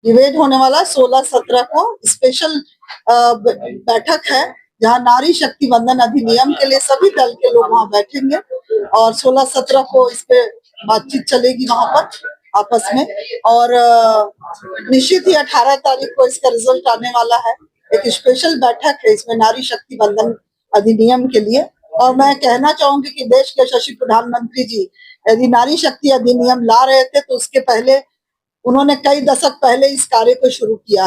Debate होने वाला 16-17 को स्पेशल बैठक है, जहां नारी शक्ति वंदन अधिनियम के लिए सभी दल के लोग वहां बैठेंगे और 16-17 को इस पे बातचीत चलेगी वहां पर आपस में। और निश्चित ही 18 तारीख को इसका रिजल्ट आने वाला है। एक स्पेशल बैठक है इसमें नारी शक्ति वंदन अधिनियम के लिए। और मैं कहना चाहूंगी कि देश के यशस्वी प्रधानमंत्री जी यदि नारी शक्ति अधिनियम ला रहे थे तो उसके पहले उन्होंने कई दशक पहले इस कार्य को शुरू किया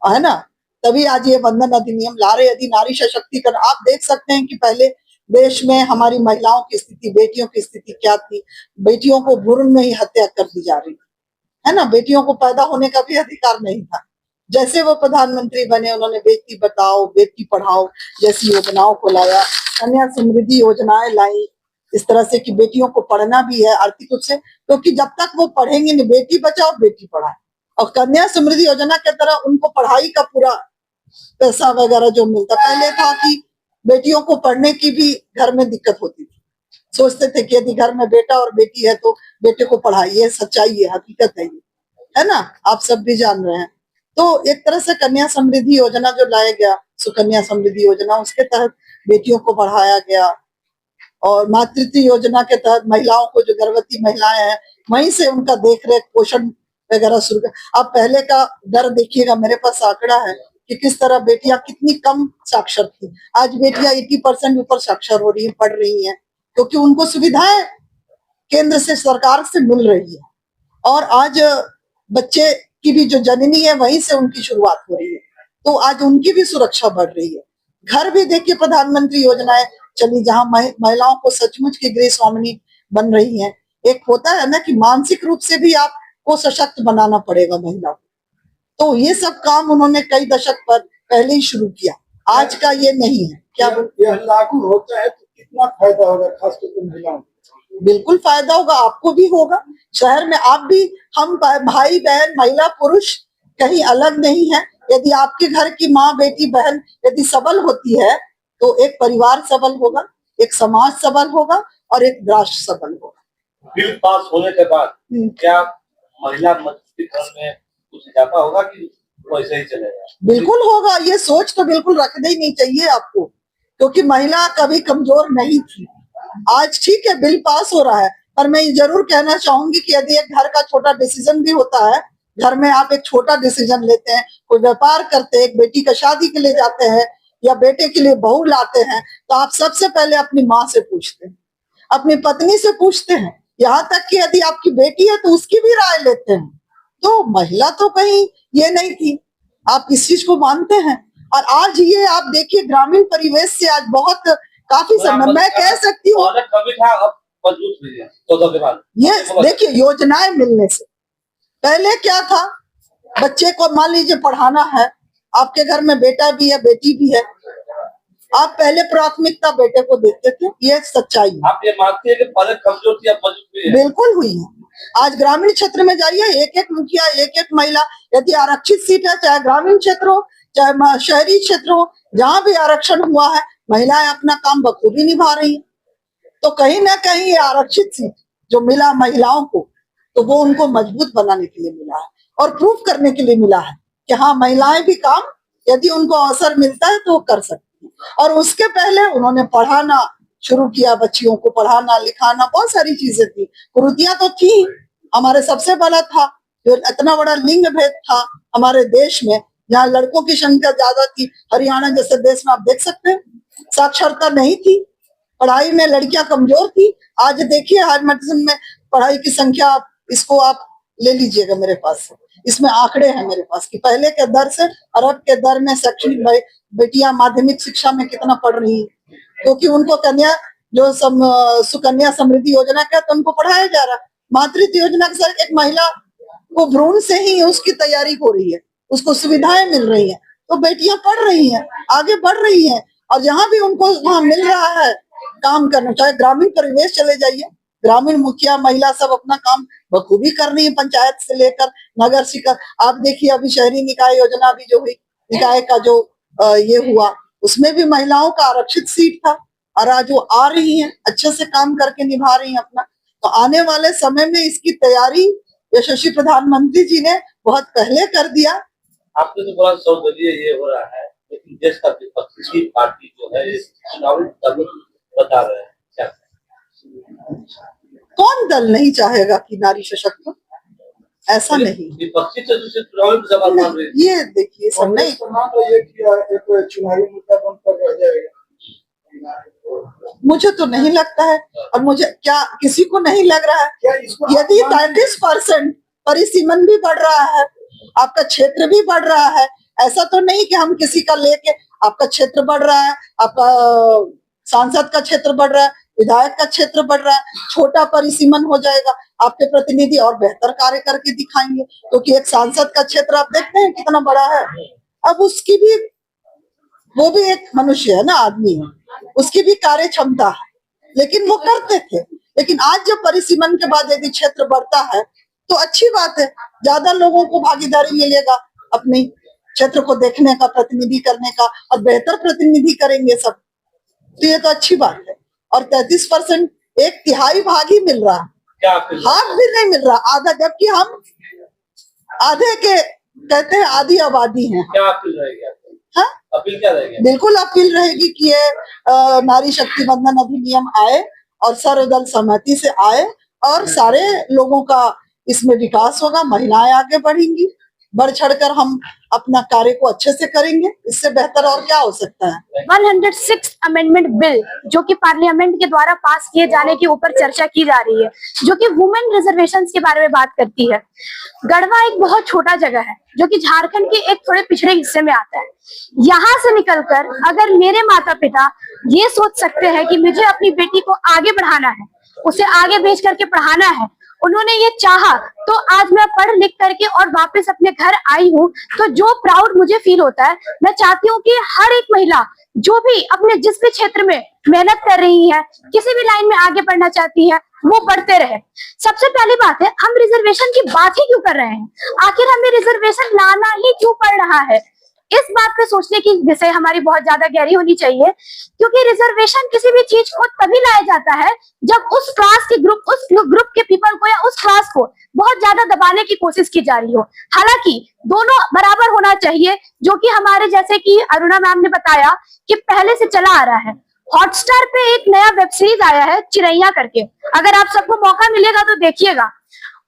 है ना। तभी आज ये वंदन अधिनियम ला रहे। यदि नारी सशक्तिकरण, आप देख सकते हैं कि पहले देश में हमारी महिलाओं की स्थिति, बेटियों की स्थिति क्या थी। बेटियों को भ्रूण में ही हत्या कर दी जा रही है ना। बेटियों को पैदा होने का भी अधिकार नहीं था। जैसे वो प्रधानमंत्री बने उन्होंने बेटी बचाओ बेटी पढ़ाओ जैसी योजनाओं को लाया, कन्या समृद्धि योजनाएं लाई, इस तरह से कि बेटियों को पढ़ना भी है आर्थिक रूप से, क्योंकि जब तक वो पढ़ेंगे नहीं, बेटी बचाओ बेटी पढ़ाओ। और कन्या समृद्धि योजना के तरह उनको पढ़ाई का पूरा पैसा वगैरह जो मिलता। पहले था कि बेटियों को पढ़ने की भी घर में दिक्कत होती थी, सोचते थे कि यदि घर में बेटा और बेटी है तो बेटे को पढ़ाइए। सच्चाई है, हकीकत है ना, आप सब भी जान रहे हैं। तो एक तरह से कन्या समृद्धि योजना जो लाया गया, सुकन्या समृद्धि योजना, उसके तहत बेटियों को बढ़ाया गया। और मातृत्व योजना के तहत महिलाओं को, जो गर्भवती महिलाएं हैं, वहीं से उनका देखरेख पोषण वगैरह शुरू कर। आप पहले का दर देखिएगा, मेरे पास आंकड़ा है कि किस तरह बेटियां कितनी कम साक्षर थी। आज बेटियां 80% ऊपर साक्षर हो रही है, पढ़ रही हैं, क्योंकि उनको सुविधाएं केंद्र से, सरकार से मिल रही है। और आज बच्चे की भी जो जननी है वहीं से उनकी शुरुआत हो रही है, तो आज उनकी भी सुरक्षा बढ़ रही है। घर भी देखिए प्रधानमंत्री योजनाएं चली, जहां महिलाओं को सचमुच की गृह स्वामिनी बन रही हैं। एक होता है ना कि मानसिक रूप से भी आपको सशक्त बनाना पड़ेगा महिला को, तो ये सब काम उन्होंने कई दशक पर पहले ही शुरू किया। आज का ये नहीं है। क्या यह लागू होता है तो कितना फायदा होगा, खासकर महिलाओं को? बिल्कुल फायदा होगा, आपको भी होगा। शहर में आप भी, हम भाई बहन, महिला पुरुष कहीं अलग नहीं है। यदि आपके घर की माँ बेटी बहन यदि सबल होती है तो एक परिवार सबल होगा, एक समाज सबल होगा और एक राष्ट्र सबल होगा। बिल पास होने के बाद क्या महिला मजबूतीकरण में कुछ इजाफा होगा कि वैसे ही चलेगा? बिल्कुल होगा। ये सोच तो बिल्कुल रखना ही नहीं चाहिए आपको, क्योंकि महिला कभी कमजोर नहीं थी। आज ठीक है बिल पास हो रहा है, पर मैं ये जरूर कहना चाहूंगी कि यदि एक घर का छोटा डिसीजन भी होता है, घर में आप एक छोटा डिसीजन लेते हैं, कोई व्यापार करते हैं, एक बेटी का शादी के लिए जाते हैं या बेटे के लिए बहू लाते हैं, तो आप सबसे पहले अपनी माँ से पूछते हैं, अपनी पत्नी से पूछते हैं, यहाँ तक कि यदि आपकी बेटी है तो उसकी भी राय लेते हैं। तो महिला तो कहीं ये नहीं थी, आप इस चीज को मानते हैं। और आज ये आप देखिए ग्रामीण परिवेश से आज बहुत काफी समय मैं कह सकती हूँ ये देखिए योजनाएं मिलने से। पहले क्या था, बच्चे को मान लीजिए पढ़ाना है, आपके घर में बेटा भी है बेटी भी है, आप पहले प्राथमिकता बेटे को देते थे, ये सच्चाई है। आप ये मानते हैं कि पहले कमजोर थी अब मजबूत हुई है? बिल्कुल हुई है। आज ग्रामीण क्षेत्र में जाइए, एक एक मुखिया, एक एक महिला, यदि आरक्षित सीट है, चाहे ग्रामीण क्षेत्र हो चाहे शहरी क्षेत्र हो, जहां भी आरक्षण हुआ है, महिलाएं अपना काम बखूबी निभा रही है। तो कहीं ना कहीं ये आरक्षित सीट जो मिला महिलाओं को, तो वो उनको मजबूत बनाने के लिए मिला है और प्रूफ करने के लिए मिला है कि हाँ महिलाएं भी काम, यदि उनको अवसर मिलता है तो वो कर सकती है। और उसके पहले उन्होंने पढ़ाना शुरू किया, बच्चियों को पढ़ाना लिखाना, बहुत सारी चीजें थी। कुरीतियां तो थी, हमारे सबसे बड़ा था जो इतना बड़ा लिंग भेद था हमारे देश में, जहाँ लड़कों की संख्या ज्यादा थी। हरियाणा जैसे देश में आप देख सकते हैं साक्षरता नहीं थी, पढ़ाई में लड़कियां कमजोर थी। आज देखिए हर मध्यम में पढ़ाई की संख्या, इसको आप ले लीजिएगा मेरे पास, इसमें आंकड़े हैं मेरे पास कि पहले के दर से अरब के दर में शैक्षणिक बेटियां माध्यमिक शिक्षा में कितना पढ़ रही है, क्योंकि उनको कन्या जो सुकन्या समृद्धि योजना का तो उनको पढ़ाया जा रहा है। मातृत्व योजना के साथ एक महिला को भ्रूण से ही उसकी तैयारी हो रही है, उसको सुविधाएं मिल रही है, तो बेटियां पढ़ रही हैं, आगे बढ़ रही हैं। और जहां भी उनको वहां मिल रहा है काम करना, चाहे ग्रामीण परिवेश चले जाइए, ग्रामीण मुखिया महिला सब अपना काम बखूबी कर रही है, पंचायत से लेकर नगर शिखर। आप देखिए अभी शहरी निकाय योजना भी जो हुई, निकाय का जो ये हुआ, उसमें भी महिलाओं का आरक्षित सीट था और आज वो आ रही हैं, अच्छे से काम करके निभा रही हैं अपना। तो आने वाले समय में इसकी तैयारी यशस्वी प्रधानमंत्री जी ने बहुत पहले कर दिया। आपने तो बोला सर्वदलीय ये हो रहा है, लेकिन देश का विपक्षी पार्टी जो है इस चुनावी दल बता रहे हैं, क्या कौन दल नहीं चाहेगा कि नारी सशक्त हो? ऐसा नहीं। विपक्षी तो दूसरे चुनावी में सवाल मान रहे हैं। ये देखिए सब नहीं, ये किया एक चुनावी मुद्दा बनकर रह जाएगा। मुझे तो नहीं लगता है, और मुझे क्या किसी को नहीं लग रहा है। क्या इसको यदि 33% परिसीमन भी बढ़ रहा है, आपका क्षेत्र भी बढ़ रहा है, ऐसा तो नहीं कि हम किसी का लेके, आपका क्षेत्र बढ़ रहा है, आपका सांसद का क्षेत्र बढ़ रहा है, विधायक का क्षेत्र बढ़ रहा है, छोटा परिसीमन हो जाएगा, आपके प्रतिनिधि और बेहतर कार्य करके दिखाएंगे, क्योंकि एक सांसद का क्षेत्र आप देखते हैं कितना बड़ा है। अब उसकी भी, वो भी एक मनुष्य है ना, आदमी है, उसकी भी कार्य क्षमता है, लेकिन वो करते थे। लेकिन आज जब परिसीमन के बाद यदि क्षेत्र बढ़ता है तो अच्छी बात है, ज्यादा लोगों को भागीदारी मिलेगा अपने क्षेत्र को देखने का, प्रतिनिधि करने का, और बेहतर प्रतिनिधि करेंगे सब, तो ये तो अच्छी बात है। और 33% 1/3 भाग ही मिल रहा है, क्या आपको हाफ भी नहीं मिल रहा, आधा, जबकि हम आधे के कहते हैं आधी आबादी है। क्या अपील रहेगी आपकी? हाँ, अपील क्या रहेगी? बिल्कुल अपील रहेगी कि ये नारी शक्ति बंधन अधिनियम आए और सर्वदल सहमति से आए, और सारे लोगों का इसमें विकास होगा, महिलाएं आगे बढ़ेंगी, बढ़ चढ़कर हम अपना कार्य को अच्छे से करेंगे, इससे बेहतर और क्या हो सकता है। 106 अमेंडमेंट बिल जो कि पार्लियामेंट के द्वारा पास किए जाने के ऊपर चर्चा की जा रही है, जो कि वुमेन रिजर्वेशंस के बारे में बात करती है। गढ़वा एक बहुत छोटा जगह है जो कि झारखंड के एक थोड़े पिछड़े हिस्से में आता है। यहाँ से निकलकर अगर मेरे माता पिता ये सोच सकते हैं कि मुझे अपनी बेटी को आगे बढ़ाना है, उसे आगे भेज करके पढ़ाना है, उन्होंने ये चाहा, तो आज मैं पढ़ लिख करके और वापस अपने घर आई हूँ, तो जो प्राउड मुझे फील होता है। मैं चाहती हूँ कि हर एक महिला जो भी अपने जिस भी क्षेत्र में मेहनत कर रही है, किसी भी लाइन में आगे बढ़ना चाहती है, वो बढ़ते रहे। सबसे पहली बात है, हम रिजर्वेशन की बात ही क्यों कर रहे हैं? आखिर हमें रिजर्वेशन लाना ही क्यों पड़ रहा है? इस बात पे सोचने की विषय हमारी बहुत ज्यादा गहरी होनी चाहिए, क्योंकि रिजर्वेशन किसी भी चीज को तभी लाया जाता है जब उस क्लास के ग्रुप, उस ग्रुप के पीपल को या उस क्लास को बहुत ज्यादा दबाने की कोशिश की जा रही हो। हालांकि दोनों बराबर होना चाहिए, जो कि हमारे जैसे कि अरुणा मैम ने बताया कि पहले से चला आ रहा है। हॉटस्टार पे एक नया वेब सीरीज आया है चिरैया करके, अगर आप सबको मौका मिलेगा तो देखिएगा।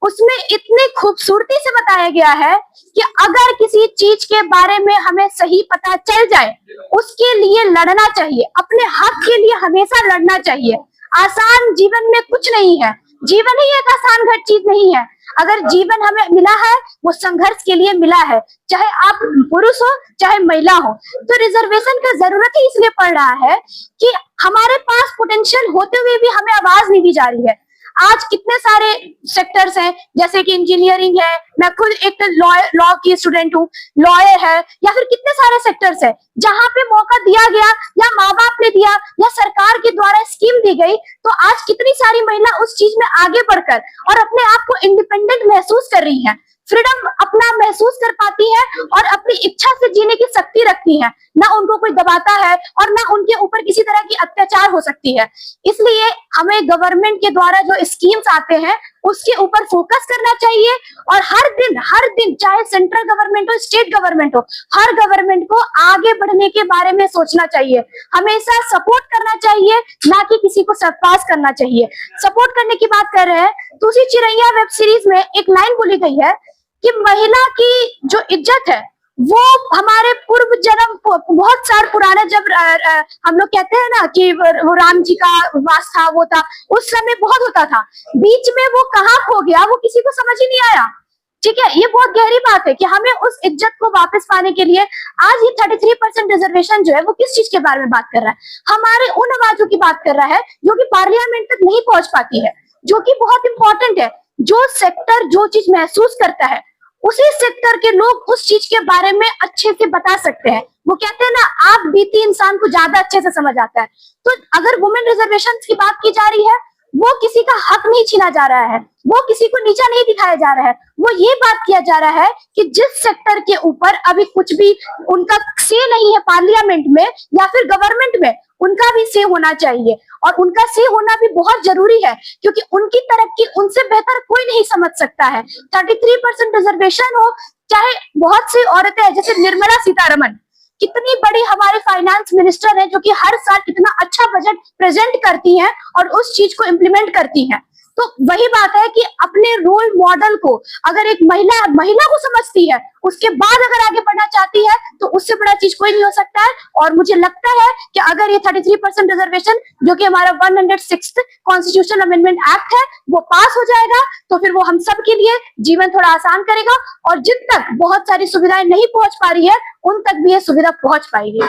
उसमें इतनी खूबसूरती से बताया गया है कि अगर किसी चीज के बारे में हमें सही पता चल जाए, उसके लिए लड़ना चाहिए, अपने हक के लिए हमेशा लड़ना चाहिए। आसान जीवन में कुछ नहीं है, जीवन ही एक आसान घट चीज नहीं है। अगर जीवन हमें मिला है वो संघर्ष के लिए मिला है, चाहे आप पुरुष हो चाहे महिला हो। तो रिजर्वेशन का जरूरत ही इसलिए पड़ रहा है कि हमारे पास पोटेंशियल होते हुए भी हमें आवाज नहीं दी जा रही है। आज कितने सारे सेक्टर्स हैं, जैसे कि इंजीनियरिंग है, मैं खुद एक लॉ की स्टूडेंट हूँ, लॉयर है, या फिर कितने सारे सेक्टर्स हैं जहां पे मौका दिया गया या माँ बाप ने दिया या सरकार के द्वारा स्कीम दी गई, तो आज कितनी सारी महिला उस चीज में आगे बढ़कर और अपने आप को इंडिपेंडेंट महसूस कर रही हैं, फ्रीडम अपना महसूस कर पाती है और अपनी इच्छा से जीने की शक्ति रखती है। ना उनको कोई दबाता है और ना उनके ऊपर किसी तरह की अत्याचार हो सकती है। इसलिए हमें गवर्नमेंट के द्वारा जो स्कीम्स आते हैं उसके ऊपर फोकस करना चाहिए, और हर दिन चाहे सेंट्रल गवर्नमेंट हो स्टेट गवर्नमेंट हो, हर गवर्नमेंट को आगे बढ़ने के बारे में सोचना चाहिए, हमेशा सपोर्ट करना चाहिए, ना कि किसी को सरपास करना चाहिए। सपोर्ट करने की बात कर रहे हैं तो उसी चिरैया वेब सीरीज में एक लाइन बोली गई है कि महिला की जो इज्जत है वो हमारे पूर्व जन्म बहुत साल पुराने, जब हम लोग कहते हैं ना कि वो राम जी का वास था, वो था, उस समय बहुत होता था, बीच में वो कहाँ खो गया वो किसी को समझ ही नहीं आया। ठीक है, ये बहुत गहरी बात है कि हमें उस इज्जत को वापस पाने के लिए आज ये 33% रिजर्वेशन जो है वो किस चीज के बारे में बात कर रहा है? हमारे उन आवाजों की बात कर रहा है जो कि पार्लियामेंट तक नहीं पहुंच पाती है, जो कि बहुत इंपॉर्टेंट है। जो सेक्टर जो चीज महसूस करता है उसी सेक्टर के लोग उस चीज के बारे में अच्छे से बता सकते हैं। वो कहते हैं ना, आप बीती इंसान को ज्यादा अच्छे से समझ आता है। तो अगर वुमेन रिजर्वेशन की बात की जा रही है, वो किसी का हक नहीं छीना जा रहा है, वो किसी को नीचा नहीं दिखाया जा रहा है, वो ये बात किया जा रहा है कि जिस सेक्टर के ऊपर अभी कुछ भी उनका से नहीं है पार्लियामेंट में या फिर गवर्नमेंट में, उनका भी से होना चाहिए, और उनका से होना भी बहुत जरूरी है, क्योंकि उनकी तरक्की उनसे बेहतर कोई नहीं समझ सकता है। 33% रिजर्वेशन हो, चाहे बहुत सी औरतें हैं जैसे निर्मला सीतारमण, कितनी बड़ी हमारे फाइनेंस मिनिस्टर है, जो कि हर साल इतना अच्छा बजट प्रेजेंट करती हैं और उस चीज को इम्प्लीमेंट करती हैं। तो वही बात है कि अपने रोल मॉडल को अगर एक महिला को समझती है, उसके बाद अगर आगे बढ़ना चाहती है, तो उससे बड़ा चीज कोई नहीं हो सकता है। और मुझे लगता है कि अगर ये 33% रिजर्वेशन, जो कि हमारा 106th कॉन्स्टिट्यूशन अमेंडमेंट एक्ट है, वो पास हो जाएगा, तो फिर वो हम सब के लिए जीवन थोड़ा आसान करेगा, और जिन तक बहुत सारी सुविधाएं नहीं पहुंच पा रही है, उन तक भी ये सुविधा पहुंच पाएगी।